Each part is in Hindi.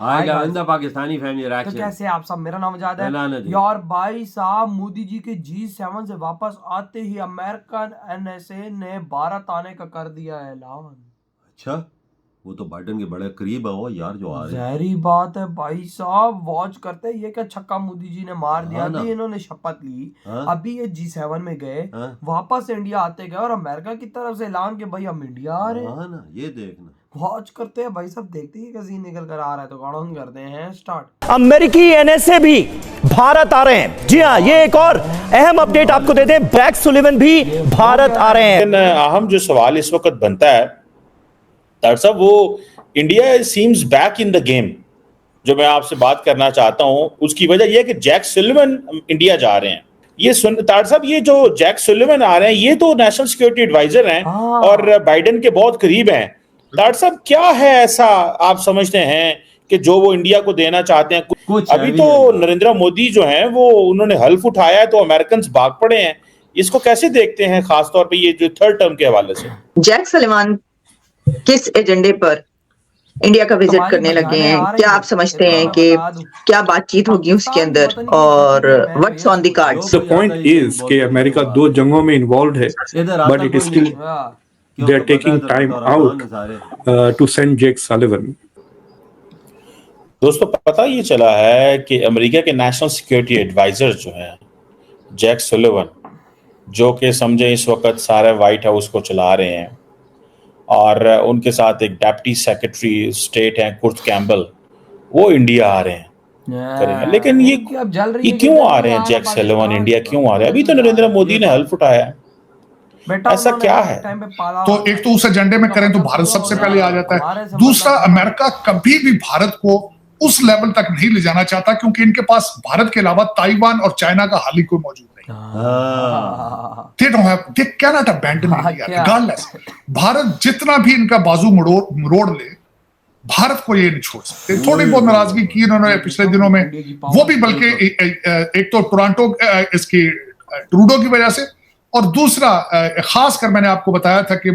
आएगा बंदा पाकिस्तानी फैमिली तो रिएक्शन। कैसे आप सब, मेरा नाम आजाद है लानत है। यार भाई साहब, मोदी जी के G7 से वापस आते ही अमेरिकन NSA ने भारत आने का कर दिया ऐलान। अच्छा, वो तो बाइडन के बड़े करीब है वो यार जो आ रहे हैं। जहरी बात है भाई साहब, वॉच करते हैं ये क्या छक्का मोदी जी ने मार दिया। हाँ ना। अभी इन्होंने शपथ ली, हाँ। अभी ये G7 में गए, हाँ। वापस इंडिया आते गए और अमेरिका की तरफ से ऐलान कि भाई हम इंडिया आ रहे हैं। हाँ ना, ये देखना। वॉच करते हैं भाई सब, देखते ही कैसे निकल कर आ रहा है। तो काउंट करते हैं स्टार्ट। अमेरिकी NSA भी भारत आ रहे हैं। जी हाँ, ये एक और अहम अपडेट आपको दे दें, जैक सुलिवन भी भारत आ रहे हैं। लेकिन अहम जो सवाल इस वक्त बनता है डॉक्टर साहब, वो India seems back in the game जो मैं आपसे बात करना चाहता हूं, उसकी वजह यह है कि जैक सुलिवन इंडिया जा रहे हैं। ये डॉक्टर साहब, ये जो जैक सुलिवन आ रहे हैं ये तो नेशनल सिक्योरिटी एडवाइजर हैं और बाइडेन के बहुत करीब हैं। डॉक्टर साहब, क्या है ऐसा आप समझते हैं कि जो वो इंडिया को देना चाहते हैं? कुछ अभी तो नरेंद्र मोदी जो हैं वो उन्होंने हल्फ उठाया है तो अमेरिकन भाग पड़े हैं। इसको कैसे देखते हैं, खासतौर पे ये जो थर्ड टर्म के हवाले से? जैक सुलिवान किस एजेंडे पर इंडिया का विजिट करने लगे हैं? क्या आप समझते हैं कि क्या बातचीत होगी उसके अंदर और what's on the cards? The point is कि अमेरिका 2 जंगों में इन्वॉल्व है, but it is still they are taking time out to send Jake Sullivan. दोस्तों, पता ये चला है कि अमेरिका के नेशनल सिक्योरिटी एडवाइजर जो हैं जैक सुलिवन, जो कि समझे इस वक्त सारे वाइट हाउस को चला रहे हैं, और उनके साथ एक डेप्टी सेक्रेटरी स्टेट हैं कुर्ट कैम्बल, वो इंडिया आ रहे हैं करेंगे। लेकिन ये क्यों आ रहे हैं जैक सुलिवन इंडिया, क्यों आ रहे हैं? अभी तो नरेंद्र मोदी ने हल्फ उठाया है, ऐसा क्या है? तो एक तो उस एजेंडे में करें तो भारत सबसे पहले आ जाता है। दूसरा, अमेरिका कभी भी भारत को उस लेवल तक नहीं ले जाना चाहता क्योंकि इनके पास भारत के अलावा ताइवान और चाइना का हाल ही कोई मौजूद नहीं। They don't have, they cannot abandon India, regardless. Bharat जितना भी इनका बाजू मरोड़ ले, भारत को ये नहीं छोड़ सकते। थोड़ी बहुत नाराजगी की इन्होंने पिछले दिनों में, वो भी बल्कि एक तो टोरंटो इसकी ट्रूडो की वजह से, और दूसरा खासकर मैंने आपको बताया था कि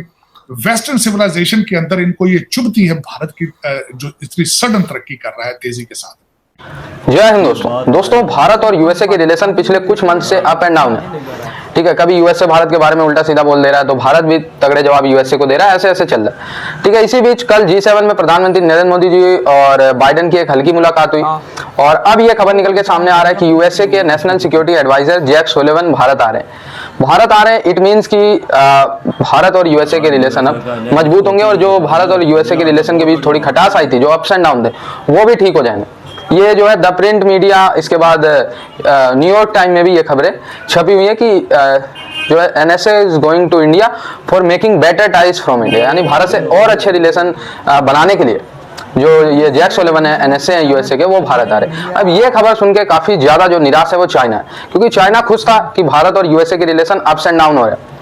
वेस्टर्न सिविलाइजेशन के अंदर इनको ये चुभती है भारत की जो इतनी सडन तरक्की कर रहा है तेजी के साथ। जय हिंद दोस्तों, भारत और यूएसए के रिलेशन पिछले कुछ मंथ से अप एंड डाउन है। ठीक है, कभी यूएसए भारत के बारे में उल्टा सीधा बोल दे रहा है तो भारत भी तगड़े जवाब यूएसए को दे रहा है, ऐसे ऐसे चल रहा है। ठीक है, इसी बीच कल G7 में प्रधानमंत्री नरेंद्र मोदी जी और बाइडेन की एक हल्की मुलाकात हुई और अब यह खबर निकल के सामने आ रहा है कि यूएसए के national security adviser Jack Sullivan Bharat आ रहे हैं। इट मीन्स कि भारत और यूएसए के रिलेशन अब मजबूत होंगे और जो भारत और यूएसए के रिलेशन के बीच थोड़ी खटास आई थी, जो अप्स एंड डाउन थे, वो भी ठीक हो जाएंगे। ये जो है द प्रिंट मीडिया, इसके बाद न्यूयॉर्क टाइम में भी ये खबरें छपी हुई है कि जो है NSA is going to India for making better ties from India, यानी भारत से और अच्छे रिलेशन बनाने के लिए जो ये जैक सुलिवन है NSA है यूएसए के, वो भारत आ रहे हैं। अब ये खबर सुन के काफी ज्यादा जो निराश है वो चाइना है, क्योंकि चाइना खुश था कि भारत और यूएसए के रिलेशन अप्स एंड डाउन हो रहे हैं।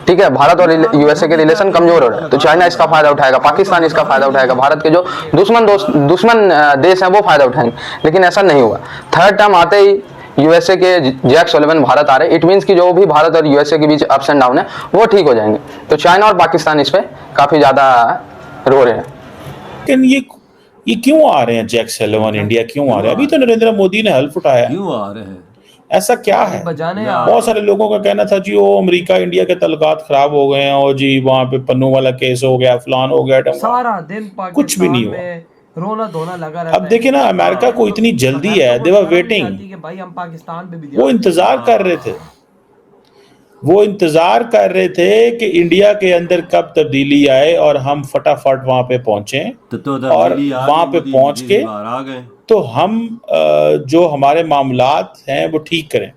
ठीक है, भारत और यूएसए के रिलेशन कमजोर हो रहे हैं तो चाइना इसका फायदा उठाएगा, पाकिस्तान इसका फायदा उठाएगा, भारत के जो दुश्मन देश हैं वो फायदा उठाएंगे। लेकिन ऐसा नहीं हुआ। थर्ड टर्म आते ही यूएसए के जैक सुलिवन भारत आ रहे हैं। इट मीन्स कि जो भी भारत और यूएसए के बीच अप्स एंड डाउन है वो ठीक हो जाएंगे। तो चाइना और पाकिस्तान इस पे काफी ज्यादा रो रहे हैं। लेकिन ये क्यों आ रहे हैं जैक सुलिवन इंडिया, क्यों आ रहे हैं? अभी तो नरेंद्र मोदी ने हल्फ उठाया, क्यों आ रहे हैं? ऐसा क्या है? बहुत सारे लोगों का कहना था जी वो अमेरिका इंडिया के तल्लुकात खराब हो गए हैं और जी वहां पे पन्नू वाला केस हो गया, फलान हो गया, सारा दिन कुछ भी नहीं हुआ। रोना धोना लगा रहता है। अब देखिए ना, अमेरिका को इतनी जल्दी है, दे वर वेटिंग, वो इंतजार कर रहे थे, वो इंतजार कर रहे थे कि इंडिया के अंदर कब तब्दीली आए और हम फटाफट वहां पे पहुंचे और वहां पे पहुंच के तो हम जो हमारे मामलात हैं वो ठीक करें।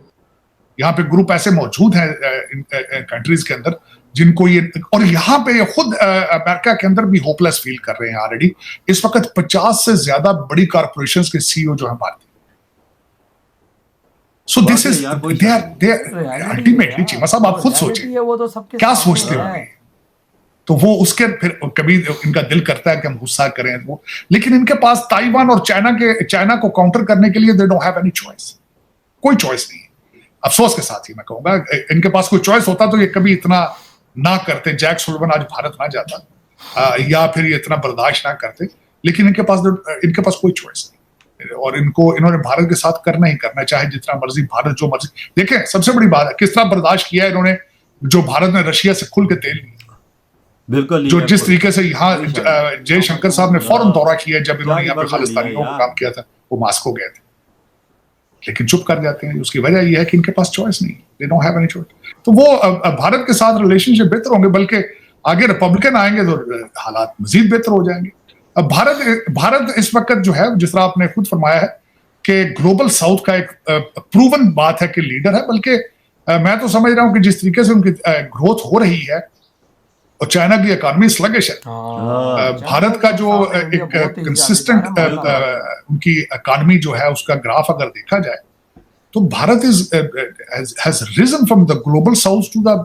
यहाँ पे ग्रुप ऐसे मौजूद हैं कंट्रीज के अंदर जिनको ये, और यहाँ पे खुद अमेरिका के अंदर भी होपलेस फील कर रहे हैं ऑलरेडी। इस वक्त 50 से ज्यादा बड़ी कॉर्पोरेशंस के CEO जो हैं भारतीय। So this is they ultimately, Cheema साहब आप खुद सोचें क्या सोचते होंगे। तो वो उसके फिर कभी इनका दिल करता है कि हम गुस्सा करें वो, लेकिन इनके पास ताइवान और चाइना को काउंटर करने के लिए they don't have any choice, कोई चॉइस नहीं है। अफसोस के साथ ही मैं कहूंगा, इनके पास कोई चॉइस होता तो ये कभी इतना ना करते, जैक सुलिवन आज भारत ना जाता या फिर ये इतना बर्दाश्त ना करते। लेकिन इनके पास कोई चॉइस नहीं, और इन्होंने भारत के साथ करना ही करना है, चाहे जितना मर्जी भारत जो मर्जी। देखें सबसे बड़ी बात है किस तरह बर्दाश्त किया है इन्होंने जो भारत ने रशिया से खुल के तेल लिया, बिल्कुल जो जिस तरीके से यहाँ जयशंकर साहब ने फौरन दौरा किया जब इन्होंने यहाँ पे खालिस्तानियों को काम किया था, वो मॉस्को गए थे, लेकिन चुप कर जाते हैं। उसकी वजह यह है कि इनके पास चॉइस नहीं, they don't have any choice. तो वो भारत के साथ रिलेशनशिप बेहतर होंगे, बल्कि आगे रिपब्लिकन आएंगे तो हालात मजीद बेहतर हो जाएंगे। अब भारत इस वक्त जो है, जिस तरह आपने खुद फरमाया है कि ग्लोबल साउथ का एक प्रूवन बात है कि लीडर है, बल्कि मैं तो समझ रहा हूं कि जिस तरीके से उनकी ग्रोथ हो रही है और चाइना की इकोनॉमी स्लगिश है, भारत का जो एक कंसिस्टेंट उनकी इकोनॉमी जो है उसका ग्राफ अगर देखा जाए तो Bharat has risen from the global south to the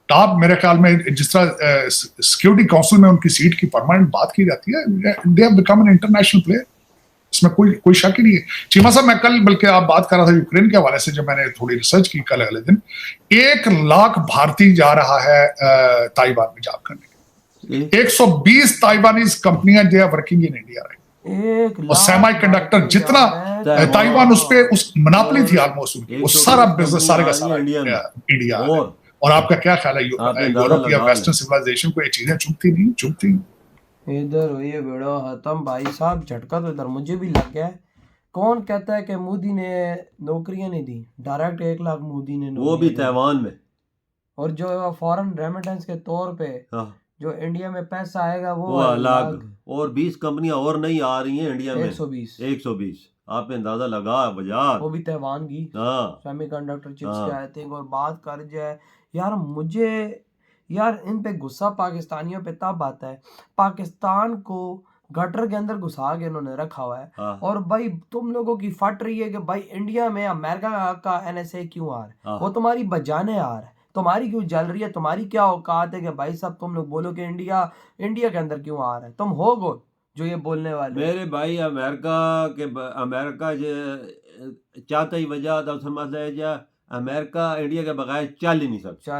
top. मेरे ख्याल में जिस तरह सिक्योरिटी काउंसिल में उनकी सीट की परमानेंट बात की जाती है, they have become an international player, इसमें कोई शक ही नहीं है। चीमा साहब, मैं कल बल्कि आप बात कर रहा था यूक्रेन के हवाले से, जब मैंने थोड़ी रिसर्च की कल अगले दिन, 1 लाख भारतीय जा रहा है ताइवान में जॉब करने के। 120 ताइवानीज कंपनियां they are working in India right, और सेमी कंडक्टर जितना ताइवान उस मोनोपोली थी ऑलमोस्ट उनकी, वो सारा बिजनेस सारे का सारा इंडिया। और आपका क्या ख्याल है, यूरोप या वेस्टर्न सिविलाइजेशन को ये चीजें चुभती? इधर हुई बेड़ो खत्म भाई साहब, झटका तो इधर मुझे भी लग गया है। कौन कहता है कि मोदी ने नौकरियां नहीं दी? डायरेक्ट 1 लाख मोदी ने, वो भी ताइवान में। और जो फॉरेन रेमिटेंस के तौर पे जो इंडिया में पैसा आएगा वो अलग, और 20 कंपनियां और नहीं आ रही हैं इंडिया में, 120 आप अंदाजा लगा बाजार, वो भी ताइवान की सेमीकंडक्टर चिप्स के आई थिंक। और बात कर जाए यार इन पे गुस्सा पाकिस्तानियों पे तब आता है, पाकिस्तान को गटर के अंदर घुसा के इन्होंने रखा हुआ है। और भाई तुम लोगों की फट रही है कि भाई इंडिया में अमेरिका का NSA क्यों आ रहा है, वो तुम्हारी बजाने आ रहा है, तुम्हारी क्यों जल रही है, तुम्हारी क्या औकात है कि भाई साहब तुम लोग बोलो कि इंडिया के अंदर क्यों आ रहा है? तुम हो गो जो ये बोलने वाले। मेरे भाई अमेरिका चाहता ही वजह तो समझ ले, अमेरिका इंडिया के बगैर चल ही नहीं सकता।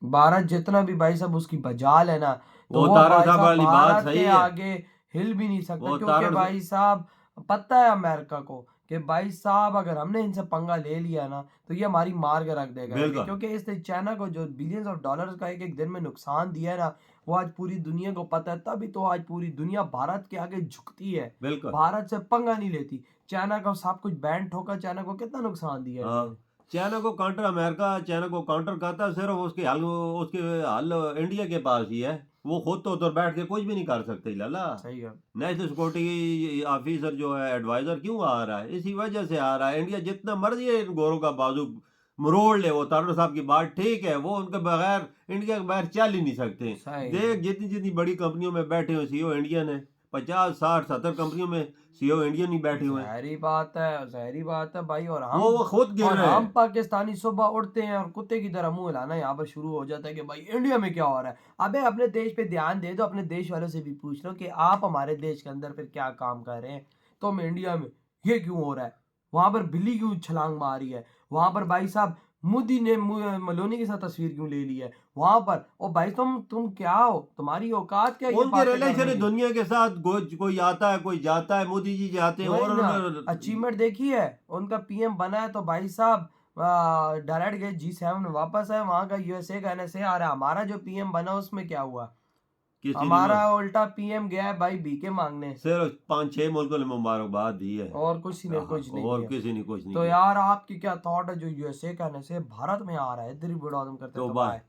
भारत जितना भी भाई साहब उसकी बजाल है ना, तो वो तारा साहब वाली बात सही है, आगे हिल भी नहीं सकता, क्योंकि भाई साहब पता है अमेरिका को कि भाई साहब अगर हमने इनसे पंगा ले लिया ना तो ये हमारी मार के रख देगा, क्योंकि इसने चाइना को जो बिलियंस ऑफ डॉलर्स का एक दिन में नुकसान दिया है ना, वो आज पूरी दुनिया को पता है। तभी तो आज पूरी दुनिया भारत के आगे झुकती है, भारत से पंगा नहीं लेती। चाइना का सब कुछ बैंड ठोका, चाइना को कितना नुकसान दिया है। चाइना को काउंटर अमेरिका चाइना को काउंटर करता है, सिर्फ उसके हल इंडिया के पास ही है। वो खुद तो उधर बैठ के कुछ भी नहीं कर सकते लाला। सही है। नेशनल सिक्योरिटी ऑफिसर जो है एडवाइजर क्यों आ रहा है? इसी वजह से आ रहा है। इंडिया जितना मर्जी है गोरों का बाजू मरोड़ ले, वो तारा साहब की बात ठीक है, वो उनके बगैर इंडिया के बगैर चल ही नहीं सकते। देख जितनी बड़ी कंपनियों में बैठे हो सीईओ इंडियन है, 50 60 70 कंपनियों में सीईओ इंडियन ही बैठे हुए हैं। जहरी बात है भाई। और हम वो खुद गिर रहे हैं। हम पाकिस्तानी सुबह उठते हैं और कुत्ते की तरह मुंह हिलाना यहाँ पर शुरू हो जाता है कि भाई इंडिया में क्या हो रहा है। अबे अपने देश पे ध्यान दे दो, अपने देश वालों से भी पूछ लो कि आप हमारे देश के अंदर फिर क्या काम कर रहे हैं। तुम इंडिया में ये क्यों हो रहा है, वहां पर बिल्ली क्यों छलांग मारी है, वहां पर भाई साहब मोदी ने मलोनी के साथ तस्वीर क्यों ले ली है वहां पर। ओ भाई तुम क्या हो, तुम्हारी औकात क्या? उनके रिलेशन दुनिया के साथ कोई आता है कोई जाता है, मोदी जी जाते हैं और अचीवमेंट देखी है उनका। PM बना है तो भाई साहब डायरेक्ट गए G7 में वापस है, वहां का USA का NSA आ रहा है। हमारा जो PM बना उसमें क्या हुआ? हमारा उल्टा PM गया है भाई बीके मांगने। सिर्फ 5-6 मुल्कों ने मुबारकबाद दी है और कुछ नहीं कुछ नहीं। तो यार आपकी क्या थॉट है जो USA का NSA भारत में आ रहा है? इधर ही बड़ा करते तो